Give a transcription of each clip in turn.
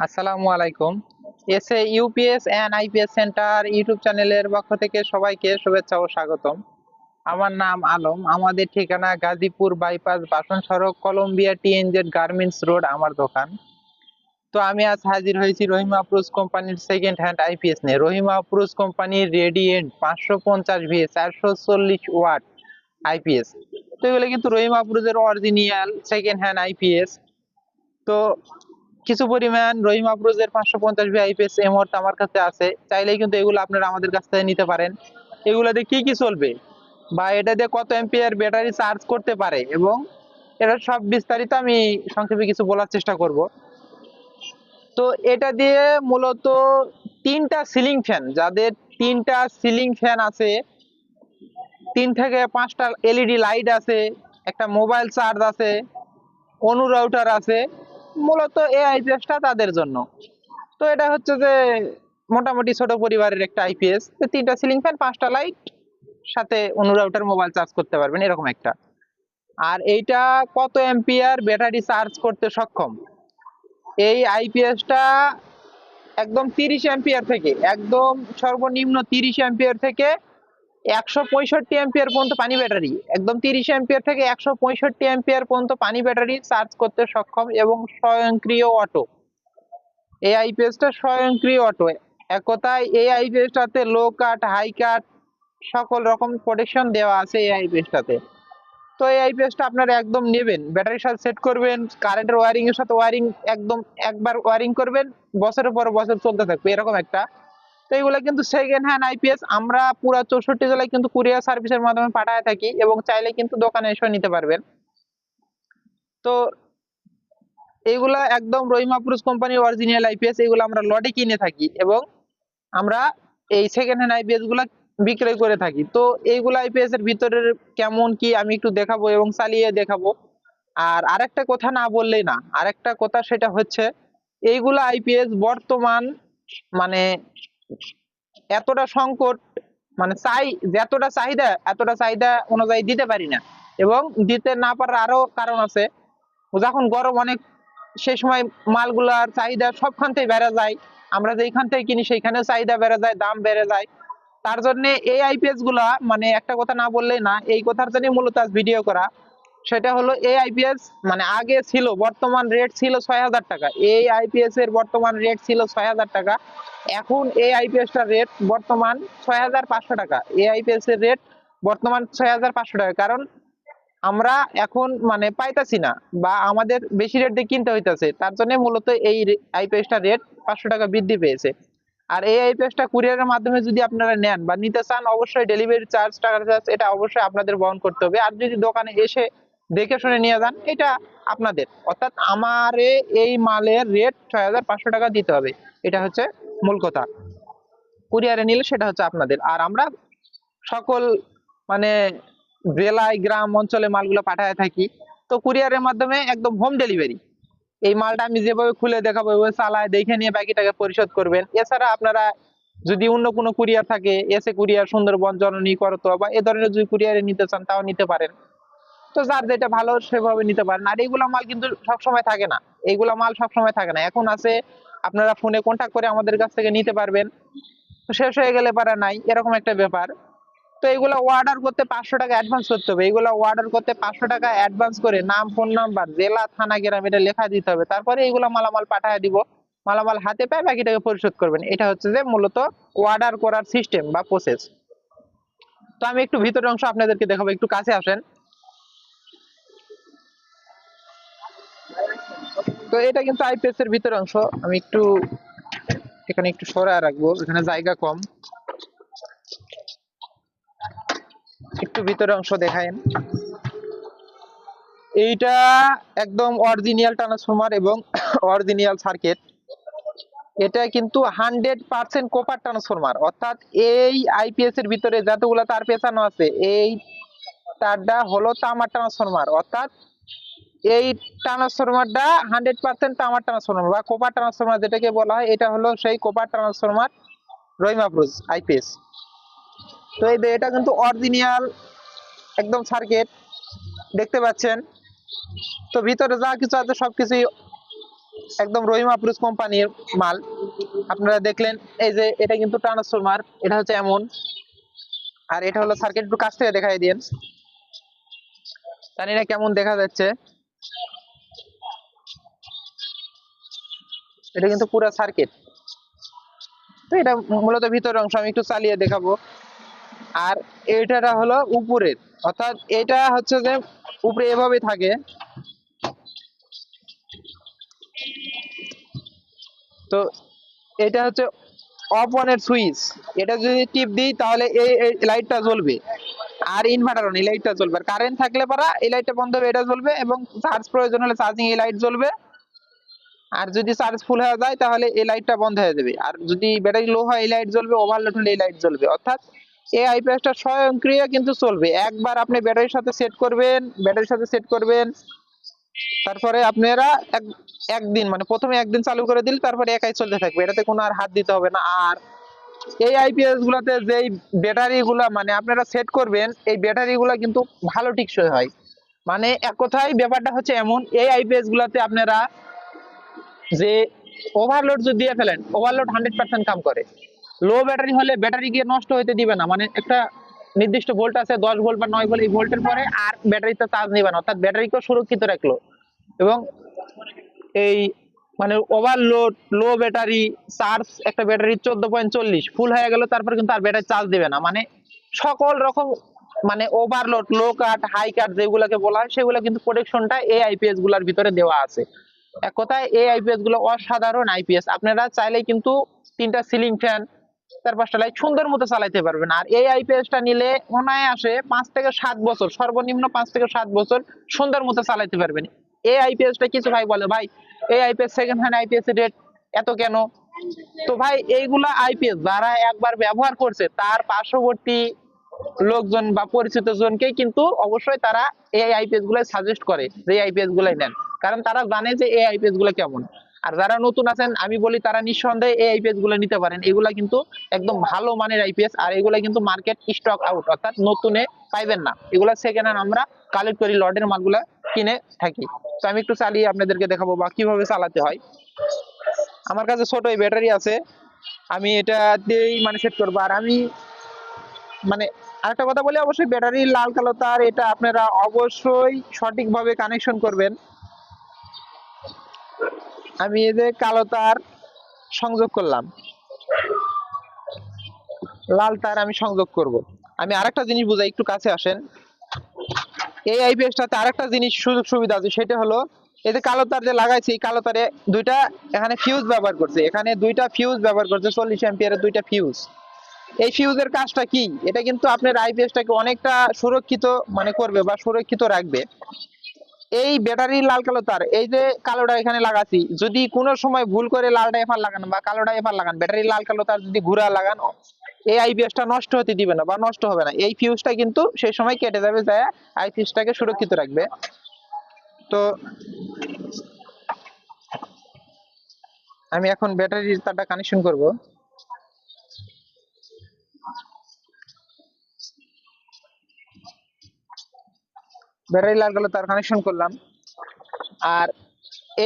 আসসালামু আলাইকুম। SA UPS and IPS centre YouTube চ্যানেলের পক্ষ থেকে সবাইকে শুভেচ্ছা ও স্বাগতম। আমার নাম আলম। আমাদের ঠিকানা গাজীপুর বাইপাস বাসন সড়ক কলম্বিয়া টিএনজেড গার্মেন্টস রোড আমার দোকান। তো আমি আজ হাজির হয়েছি রহিমা আফরোজ কোম্পানির সেকেন্ড হ্যান্ড আইপিএস নিয়ে। রহিমা আফরোজ কোম্পানির রেডিয়েন্ট 550 ভি 440 ওয়াট আইপিএস। তো এগুলো কিন্তু রহিমা আফরোজের অরিজিনাল সেকেন্ড হ্যান্ড আইপিএস। তো কিছু পরিমাণ রহিম আফরোজের 550 ভি আইপিএস এই মুহূর্তে আমার কাছে আছে, চাইলেই কিন্তু এগুলো আপনারা আমাদের কাছ থেকে নিতে পারেন। এগুলোতে কি কি চলবে বা এটা দিয়ে কত এম্পিয়ার ব্যাটারি চার্জ করতে পারে এবং এটা সব বিস্তারিত আমি সংক্ষেপে কিছু বলার চেষ্টা করব। তো এটা দিয়ে মূলত তিনটা সিলিং ফ্যান, যাদের তিনটা সিলিং ফ্যান আছে, 3 থেকে 5টা এলইডি লাইট আছে, একটা মোবাইল চার্জ আছে, অনু রাউটার আছে, মূলত এই আইপিএসটা তাদের জন্য। তো এটা হচ্ছে যে মোটামুটি ছোট পরিবারের একটা আইপিএস, 3টা সিলিং ফ্যান, 5টা লাইট, সাথে অনু রাউটার, মোবাইল চার্জ করতে পারবেন এরকম একটা। আর এইটা কত এম্পিয়ার ব্যাটারি চার্জ করতে সক্ষম? এই আইপিএসটা একদম 30 এম্পিয়ার থেকে, একদম সর্বনিম্ন 30 এম্পিয়ার থেকে 165 এম্পিয়ার পর্যন্ত পানি ব্যাটারি, একদম 30 এম্পিয়ার থেকে 165 এম্পিয়ার পর্যন্ত পানি ব্যাটারি চার্জ করতে সক্ষম এবং স্বয়ংক্রিয় অটো। এই আইপিএসটা স্বয়ংক্রিয় অটো। এক কথায় এই আইপিএসটাতে লো কাট, হাই কাট সকল রকম প্রোটেকশন দেওয়া আছে এই আইপিএসটাতে। তো এই আইপিএসটা আপনারা একদম নেবেন, ব্যাটারির সাথে সেট করবেন, কারেন্টের ওয়্যারিং এর সাথে ওয়্যারিং একদম একবার ওয়্যারিং করবেন, বছরের পর বছর চলতে থাকবে এরকম একটা। তো এগুলো কিন্তু সেকেন্ড হ্যান্ড আইপিএস, আমরা পুরো 64 জেলায় কিন্তু কুরিয়ার সার্ভিসের মাধ্যমে পাঠায় থাকি এবং চাইলে কিন্তু দোকানে এসে নিতে পারবেন। তো এইগুলা একদম রহিমা আফরোজ কোম্পানির অরিজিনাল আইপিএস, এগুলো আমরা লটে কিনে থাকি এবং আমরা এই সেকেন্ড হ্যান্ড আইপিএস গুলা বিক্রয় করে থাকি। তো এইগুলা আইপিএস এর ভিতরের কেমন কি আমি একটু দেখাবো এবং চালিয়ে দেখাবো। আর আরেকটা কথা না বললেই না, আরেকটা কথা সেটা হচ্ছে এইগুলা আইপিএস বর্তমান মানে এতটা সংকট, মানে যতটা চাহিদা এতটা চাহিদা অনুযায়ী দিতে পারি না এবং দিতে না পারার আরো কারণ আছে। যখন গরম অনেক, সেই সময় মালগুলার চাহিদা সবখান থেকে বেড়ে যায়, আমরা যেইখান থেকে কিনি সেইখানেও চাহিদা বেড়ে যায়, দাম বেড়ে যায়। তার জন্য এই আইপিএস গুলা, মানে একটা কথা না বললেই না, এই কথার জন্য মূলত আজ ভিডিও করা। সেটা হলো এই আইপিএস মানে আগে ছিল, বর্তমান রেট ছিল 6,000 টাকা। এই আইপিএস এর বর্তমান রেট ছিল 6,000 টাকা। এখন এই আইপিএস টার রেট বর্তমান 6,500 টাকা। এই আইপিএস এর রেট বর্তমান 6,500 টাকা, কারণ আমরা এখন মানে পাইতাছি না বা আমাদের বেশি রেট দিয়ে কিনতে হইতাছে, তার জন্য মূলত এই আইপিএসটা রেট 500 টাকা বৃদ্ধি পেয়েছে। আর এই আইপিএসটা কুরিয়ারের মাধ্যমে যদি আপনারা নেন বা নিতে চান, অবশ্যই ডেলিভারি চার্জ, টাকা চার্জ এটা অবশ্যই আপনাদের বহন করতে হবে। আর যদি দোকানে এসে দেখে শুনে নিয়ে যান, এটা আপনাদের, অর্থাৎ আমারে এই মালের রেট 6,500 টাকা দিতে হবে, এটা হচ্ছে মূল কথা। কুরিয়ারে নিলে সেটা হচ্ছে আপনাদের। আর আমরা সকল মানে জেলায়, গ্রাম অঞ্চলে মালগুলো পাঠায় থাকি। তো কুরিয়ারের মাধ্যমে একদম হোম ডেলিভারি। এই মালটা আমি যেভাবে খুলে দেখাবো, ওইভাবে চালায় দেখে নিয়ে বাকি টাকা পরিশোধ করবেন। এছাড়া আপনারা যদি অন্য কোনো কুরিয়ার থাকে, এসে কুরিয়ার, সুন্দরবন, জননী, করতোয়া বা এ ধরনের যদি কুরিয়ারে নিতে চান তাও নিতে পারেন। তো যার যেটা ভালো সেভাবে নিতে পারেন। আর এইগুলা মাল কিন্তু সবসময় থাকে না, এইগুলা মাল সবসময় থাকে না। এখন আছে, আপনারা ফোনে কন্ট্যাক্ট করে আমাদের কাছ থেকে নিতে পারবেন। তো শেষ হয়ে গেলে পারা নাই, এরকম একটা ব্যাপার। তো এগুলো অর্ডার করতে 500 টাকা অ্যাডভান্স করতে হবে। এগুলো অর্ডার করতে 500 টাকা অ্যাডভান্স করে নাম, ফোন নাম্বার, জেলা, থানা, গ্রাম এটা লেখা দিতে হবে। তারপরে এগুলো মালামাল পাঠিয়ে দিব। মালামাল হাতে পায় বাকি টাকা পরিশোধ করবেন। এটা হচ্ছে যে মূলত অর্ডার করার সিস্টেম বা প্রসেস। তো আমি একটু ভিতরের অংশ আপনাদেরকে দেখাবো, একটু কাছে আসেন। তো এটা কিন্তু আইপিএস এর ভিতরের অংশ। আমি একটু এখানে একটু সরায় রাখবো, এখানে জায়গা কম। একটু ভিতরের অংশ দেখায়েন। এইটা একদম অরিজিনাল ট্রান্সফরমার এবং অরিজিনাল সার্কিট। এটা কিন্তু 100% কপার ট্রান্সফরমার, অর্থাৎ এই আইপিএস এর ভিতরে যতগুলো তার পেঁচানো আছে, এই তারটা হলো তামার ট্রান্সফরমার। অর্থাৎ এই ট্রান্সফরমারটা 100% তামার ট্রান্সফরমার বা কপার ট্রান্সফরমার যেটাকে বলা হয়, এটা হলো সেই কপার ট্রান্সফরমার রহিম আফরোজ আইপিএস। তো এই এটা কিন্তু অরিজিনাল একদম সার্কিট দেখতে পাচ্ছেন। তো ভিতরে যা কিছু আছে সবকিছুই একদম রহিম আফরোজ কোম্পানির মাল। আপনারা দেখলেন এই যে এটা কিন্তু ট্রান্সফরমার, এটা হচ্ছে এমন, আর এটা হলো সার্কিট। একটু কাছ থেকে দেখাই দিন, জানি না কেমন দেখা যাচ্ছে। এটা কিন্তু পুরো সার্কিট। তো এটা মূলত ভিতরের অংশ, আমি একটু চালিয়ে দেখাবো। আর এটা হলো উপরের, অর্থাৎ এটা হচ্ছে যে উপরে এভাবে থাকে। তো এটা হচ্ছে অফ অন এর সুইচ। এটা যদি টিপ দিই তাহলে এই লাইটটা জ্বলবে। আর ইনভার্টার অন, এই লাইটটা জ্বলবে। আর কারেন্ট থাকলে পারা এই লাইটটা বন্ধ হবে, এটা জ্বলবে। এবং চার্জ প্রয়োজন হলে চার্জিং এই লাইট জ্বলবে। আর যদি চার্জ ফুল হয়ে যায় তাহলে এই লাইটটা বন্ধ হয়ে যাবে। আর যদি ব্যাটারি লো হয় এই লাইট জ্বলবে, ওভারলোড হলে এই লাইট জ্বলবে। অর্থাৎ এই আইপিএসটা স্বয়ংক্রিয় কিন্তু চলবে। একবার আপনি ব্যাটারির সাথে সেট করবেন, তারপরে আপনারা একদিন মানে প্রথমে একদিন চালু করে দিলে তারপরে একাই চলতে থাকবে, এটাতে কোনো আর হাত দিতে হবে না। আর এই আইপিএস গুলাতে যেই ব্যাটারি গুলা মানে আপনারা সেট করবেন, এই ব্যাটারি গুলা কিন্তু ভালো টিকসই হয়। মানে এক কথায় ব্যাপারটা হচ্ছে এমন, এই আইপিএস গুলাতে আপনারা যে ওভারলোড যদি দিয়ে ফেলেন, ওভারলোড 100% কাম করে। লো ব্যাটারি হলে ব্যাটারি গিয়ে নষ্ট হতে দিবে না, মানে একটা নির্দিষ্ট ভোল্ট আছে 10 ভোল্ট বা 9 ভোল্ট, এই ভোল্টের পরে আর ব্যাটারিতে চার্জ নেবে না, অর্থাৎ ব্যাটারিকে সুরক্ষিত রাখলো। এবং এই মানে ওভারলোড, লো ব্যাটারি চার্জ, একটা ব্যাটারি 14.40 ফুল হয়ে গেল তারপর কিন্তু আর ব্যাটারি চার্জ দেবে না। মানে সকল রকম মানে ওভারলোড, লো কাট, হাই কাট যেগুলোকে বলা হয় সেগুলো কিন্তু প্রোটেকশনটা এই আইপিএস গুলার ভিতরে দেওয়া আছে। এক কথায় এই আইপিএস গুলো অসাধারণ আইপিএস। আপনারা চাইলেই কিন্তু 3টা সিলিং ফ্যান, 4-5টা লাইট সুন্দর মতো চালাইতে পারবেন। আর এই আইপিএসটা নিলে অনায়াসে 5 থেকে 7 বছর, সর্বনিম্ন 5 থেকে 7 বছর সুন্দর মতো চালাইতে পারবেন। এই আইপিএসটা কিছু ভাই বলে ভাই এই আইপিএস সেকেন্ড হ্যান্ড আইপিএস এর রেট এত কেন? তো ভাই এইগুলা আইপিএস যারা একবার ব্যবহার করছে তার পার্শ্ববর্তী লোকজন বা পরিচিত জনকে কিন্তু অবশ্যই তারা এই আইপিএস গুলাই সাজেস্ট করে যে আইপিএস গুলাই নেন, কারণ তারা জানে যে এই আইপিএস গুলো কেমন। আর যারা নতুন আছেন আমি বলি তারা নিঃসন্দেহে এই আইপিএস গুলো নিতে পারেন। এগুলা কিন্তু একদম ভালো মানের আইপিএস। আর এগুলা কিন্তু মার্কেট স্টক আউট, অর্থাৎ নতুনে পাইবেন না, এগুলা সেকেন্ড হ্যান্ড আমরা কালেক্ট করি, লটের মালগুলা কিনে থাকি। তো আমি একটু চালিয়ে আপনাদেরকে দেখাবো বা কিভাবে চালাতে হয়। আমার কাছে ছোট এই ব্যাটারি আছে, আমি এটা দিয়েই মানে সেট করবো। আর আমি মানে আরেকটা কথা বলি, অবশ্যই ব্যাটারির লাল কালো তার এটা আপনারা অবশ্যই সঠিকভাবে কানেকশন করবেন। আমি এই যে কালো তার সংযোগ করলাম, লাল তার আমি সংযোগ করব। আমি আরেকটা জিনিস বুঝাই, একটু কাছে আসেন। এই আইপিএসটাতে আরেকটা জিনিস সুযোগ সুবিধা আছে, সেটা হলো এই যে কালো তার যে লাগাইছি, এই কালো তারে দুইটা এখানে ফিউজ ব্যবহার করছে, এখানে দুইটা ফিউজ ব্যবহার করছে, 40 অ্যাম্পিয়ারের দুইটা ফিউজ। এই ফিউজের কাজটা কি? এটা কিন্তু আপনার আইপিএসটাকে অনেকটা সুরক্ষিত মানে করবে বা সুরক্ষিত রাখবে। এই ব্যাটারির লাল কালো তার, এই যে কালোটা এখানে লাগাচ্ছি, যদি কোনো সময় ভুল করে লালটা এফার লাগান বা কালোটা এফার লাগান, ব্যাটারির লাল কালো তার যদি ঘুরা লাগান, এই আইপিএসটা নষ্ট হতে দিবে না বা নষ্ট হবে না। এই ফিউজটা কিন্তু সেই সময় কেটে যাবে, যায় আইপিএসটাকে সুরক্ষিত রাখবে। তো আমি এখন ব্যাটারির তারটা কানেকশন করব। ব্যাটারি লাল কালো তার কানেকশন করলাম। আর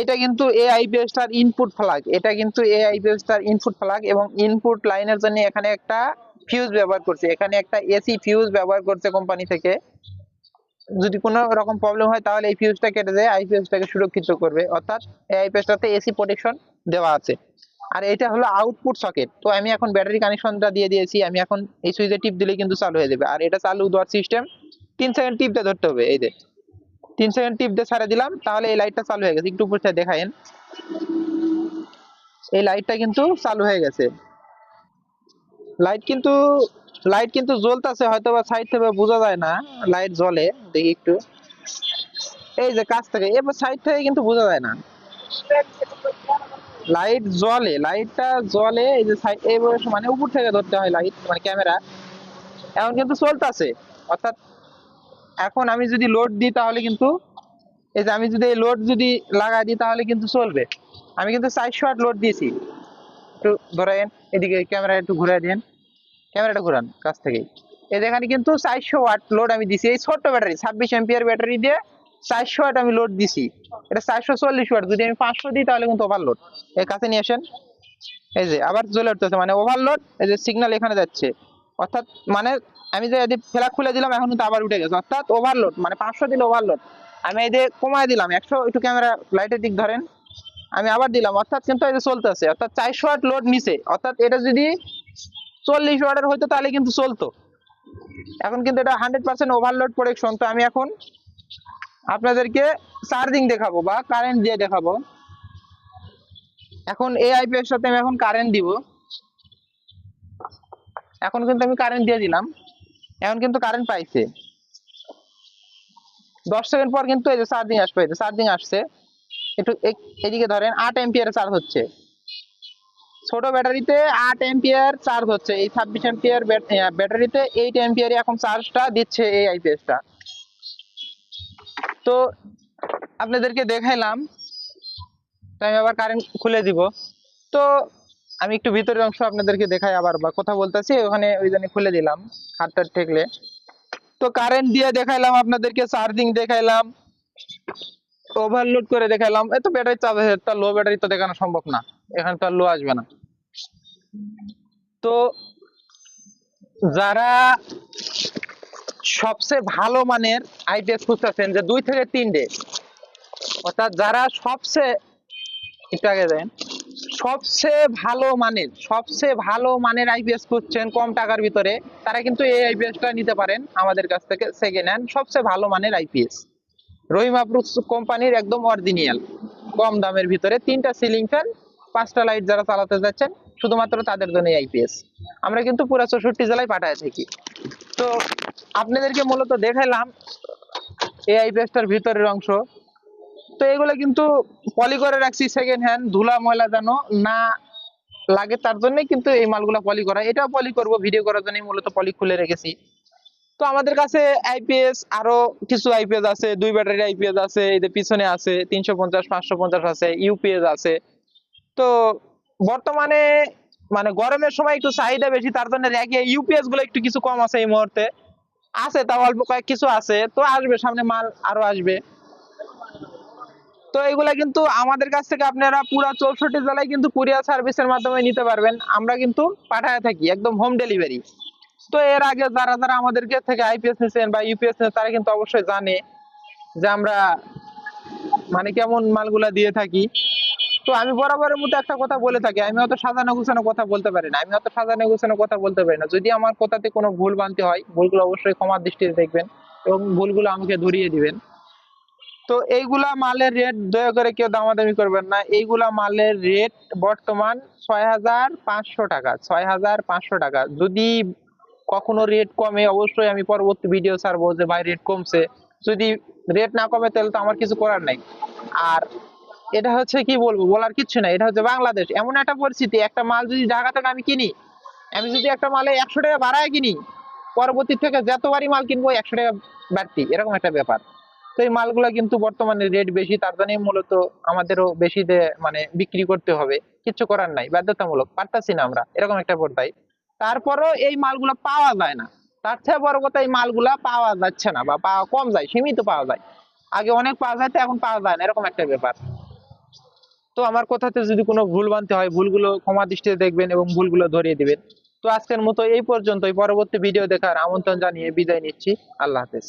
এটা কিন্তু এই আইপিএসটার ইনপুট ফ্ল্যাগ, এটা কিন্তু এই আইপিএসটার ইনপুট ফ্ল্যাগ, এবং ইনপুট লাইনের জন্য এখানে একটা ফিউজ ব্যবহার করছে, এখানে একটা এসি ফিউজ ব্যবহার করছে কোম্পানি থেকে। যদি কোনো রকম প্রবলেম হয় তাহলে এই ফিউজটা কেটে দেয়, আইপিএসটাকে সুরক্ষিত করবে। অর্থাৎ এই আইপিএসটাতে এসি প্রোটেকশন দেওয়া আছে। আর এটা হলো আউটপুট সকেট। তো আমি এখন ব্যাটারি কানেকশনটা দিয়ে দিয়েছি, আমি এখন এই সুইচে টিপ দিলে কিন্তু চালু হয়ে যাবে। আর এটা চালু দেওয়ার সিস্টেম 3 সেকেন্ড টিপ দিয়ে ধরতে হবে। এই যে 3 সেকেন্ড টিপ দিয়ে ছাড়া দিলাম, তাহলে এই লাইটটা চালু হয়ে গেছে। একটু উপর থেকে দেখায়েন, এই লাইটটা কিন্তু চালু হয়ে গেছে। লাইট কিন্তু লাইট কিন্তু জ্বলতেছে, হয়তো বা সাইড থেকে বোঝা যায় না লাইট জ্বলে, দেখি একটু। এই যে কাছ থেকে, এবার সাইড থেকে কিন্তু বোঝা যায় না লাইট জ্বলে, লাইটটা জ্বলে। এই যে সাইড এই বয়স মানে উপর থেকে ধরতে হয় লাইট মানে ক্যামেরা। এখন কিন্তু চলতেছে, অর্থাৎ এখন আমি যদি লোড দিই তাহলে কিন্তু এই যে আমি যদি এই লোড যদি লাগাই দিই তাহলে কিন্তু চলবে। আমি কিন্তু 400 ওয়াট লোড দিয়েছি। একটু ধরেন এদিকে ক্যামেরা একটু ঘুরে দেন, ক্যামেরাটা ঘুরান কাছ থেকে। এই যে এখানে কিন্তু 400 ওয়াট লোড আমি দিছি এই ছোট্ট ব্যাটারি, 26 অ্যাম্পিয়ার ব্যাটারি দিয়ে 400 ওয়াট আমি লোড দিছি, এটা 440 ওয়াট, যদি আমি 500 দিই তাহলে কিন্তু ওভারলোড। এর কাছে নিয়ে আসেন, এই যে আবার জ্বলে উঠতেছে, মানে ওভারলোড। এই যে সিগন্যাল এখানে যাচ্ছে, অর্থাৎ মানে আমি যে এদিকে ফ্ল্যাগ খুলে দিলাম এখন কিন্তু আবার উঠে গেছে, অর্থাৎ ওভারলোড, মানে 500 দিলে ওভারলোড। আমি এই যে কমায় দিলাম 100, একটু ক্যামেরা লাইটের দিক ধরেন, আমি আবার দিলাম, অর্থাৎ কিন্তু এই যে চলতেছে, অর্থাৎ 400 ওয়াট লোড নিছে। অর্থাৎ এটা যদি 40 ওয়াটের হইতো তাহলে কিন্তু চলতো। এখন কিন্তু এটা 100% ওভারলোড প্রোটেকশন। তো আমি এখন আপনাদেরকে চার্জিং দেখাবো বা কারেন্ট দিয়ে দেখাবো। এখন এই আইপিএস সাথে আমি এখন কারেন্ট দিব, এখন কিন্তু আমি কারেন্ট দিয়ে দিলাম, এখন কিন্তু কারেন্ট পাইছে। 10 সেকেন্ড পর কিন্তু এই যে চার্জিং আসবে, এই যে চার্জিং আসছে। একটু এদিকে ধরেন, 8 এম্পিয়ার চার্জ হচ্ছে। ছোট ব্যাটারিতে 8 এম্পিয়ার চার্জ হচ্ছে, এই 26 এম্পিয়ার ব্যাটারিতে 8 এম্পিয়ারই এখন চার্জটা দিচ্ছে এই আইপিএসটা। তো আপনাদেরকে দেখাইলাম, তো আমি আবার কারেন্ট খুলে দিব। তো আমি একটু ভিতরের অংশ আপনাদেরকে দেখাই আবার, বা কথা বলতেছি ওখানে ওই জন্য খুলে দিলাম হাতটা ঠেকলে। তো কারেন্ট দিয়ে দেখাইলাম আপনাদেরকে, চার্জিং দেখাইলাম, ওভারলোড করে দেখাইলাম। এত ব্যাটারি চার্জ আছে, তার লো ব্যাটারি তো দেখানো সম্ভব না, এখানে তো আর লো আসবে না। তো যারা সবচেয়ে ভালো মানের আইপিএস খুঁজতেছেন, যে 2 থেকে 3 অর্থাৎ যারা সবচেয়ে, একটু আগে দেন, সবচেয়ে ভালো মানের আইপিএস খুঁজছেন কম টাকার ভিতরে, তারা কিন্তু এই আইপিএসটা নিতে পারেন আমাদের কাছ থেকে সেকেন্ড হ্যান্ড। সবচেয়ে ভালো মানের আইপিএস রহিমা প্রুফ কোম্পানির, একদম অরিজিনাল, কম দামের ভিতরে। 3টা সিলিং ফ্যান, 5টা লাইট, যারা চালাতে যাচ্ছেন শুধুমাত্র তাদের জন্য আইপিএস। আমরা কিন্তু পুরো 64 জেলায় পাঠায় থাকি। তো আপনাদেরকে মূলত দেখাইলাম এই আইপিএসটার ভিতরের অংশ। তো এগুলো কিন্তু পলি করে রাখছি সেকেন্ড হ্যান্ড, ধুলা ময়লা যেন না লাগে তার জন্য কিন্তু এই মালগুলা পলি করা। এটাও পলি করব ভিডিও করার জন্য মূলত পলি খুলে রেখেছি। তো আমাদের কাছে আইপিএস আরো কিছু আইপিএস আছে, 2 ব্যাটারি আইপিএস আছে, এই যে পিছনে আছে 350 550 আছে, ইউপিএস আছে। তো বর্তমানে মানে গরমের সময় একটু চাহিদা বেশি, তার জন্য র্যাকে ইউপিএস গুলো একটু কিছু কম আছে এই মুহূর্তে, আছে তাও অল্প কয়েক কিছু আছে। তো আসবে সামনে মাল আরো আসবে। তো এগুলা কিন্তু আমাদের কাছ থেকে আপনারা পুরো 64 জেলায় কিন্তু কুরিয়ার সার্ভিসের মাধ্যমে নিতে পারবেন, আমরা কিন্তু পাঠায় থাকি একদম হোম ডেলিভারি। তো এর আগে যারা যারা আমাদের কাছ থেকে আইপিএস নিছেন বা ইউপিএস নিছেন, তারা কিন্তু অবশ্যই জানে যে আমরা মানে কেমন মালগুলা দিয়ে থাকি। তো আমি বরাবরের মতো একটা কথা বলে থাকি, আমি অত সাজানো গুছানো কথা বলতে পারি না, যদি আমার কথাতে কোনো ভুল ভ্রান্তি হয়, ভুলগুলো অবশ্যই ক্ষমার দৃষ্টিতে দেখবেন এবং ভুলগুলো আমাকে ধরিয়ে দিবেন। তো এইগুলা মালের রেট দয়া করে কেউ দামাদামি করবেন না। এইগুলা মালের রেট বর্তমান 6500 টাকা, 6500 টাকা। যদি কখনো রেট কমে অবশ্যই আমি পরবর্তী ভিডিও ছাড়বো যে ভাই রেট কমছে। যদি রেট না কমে তাহলে তো আমার কিছু করার নাই। আর এটা হচ্ছে কি বলবো, বলার কিচ্ছু নাই, এটা হচ্ছে বাংলাদেশ, এমন একটা পরিস্থিতি, একটা মাল যদি ঢাকা থেকে আমি কিনি, আমি যদি একটা মালে 100 টাকা বাড়ায় কিনি, পরবর্তী থেকে যতবারই মাল কিনবো 100 টাকা বাড়তি, এরকম একটা ব্যাপার। তো এই মালগুলা কিন্তু বর্তমানে রেট বেশি, তার জন্যই মূলত আমাদেরও বেশি মানে বিক্রি করতে হবে, কিছু করার নাই, বাধ্যতামূলক, পারতাছি না আমরা, এরকম একটা পর্যায়ে। তারপরও এই মালগুলা পাওয়া যায় না। তার চেয়ে বড় কথা, এই মালগুলা পাওয়া যাচ্ছে না বা পাওয়া কম যায়, সীমিত পাওয়া যায়। আগে অনেক পাওয়া যায়, তো এখন পাওয়া যায় না, এরকম একটা ব্যাপার। তো আমার কথাতে যদি কোনো ভুল ভ্রান্তি হয়, ভুলগুলো ক্ষমা দৃষ্টিতে দেখবেন এবং ভুলগুলো ধরিয়ে দিবেন। তো আজকের মতো এই পর্যন্তই, পরবর্তী ভিডিও দেখার আমন্ত্রণ জানিয়ে বিদায় নিচ্ছি। আল্লাহ হাফেজ।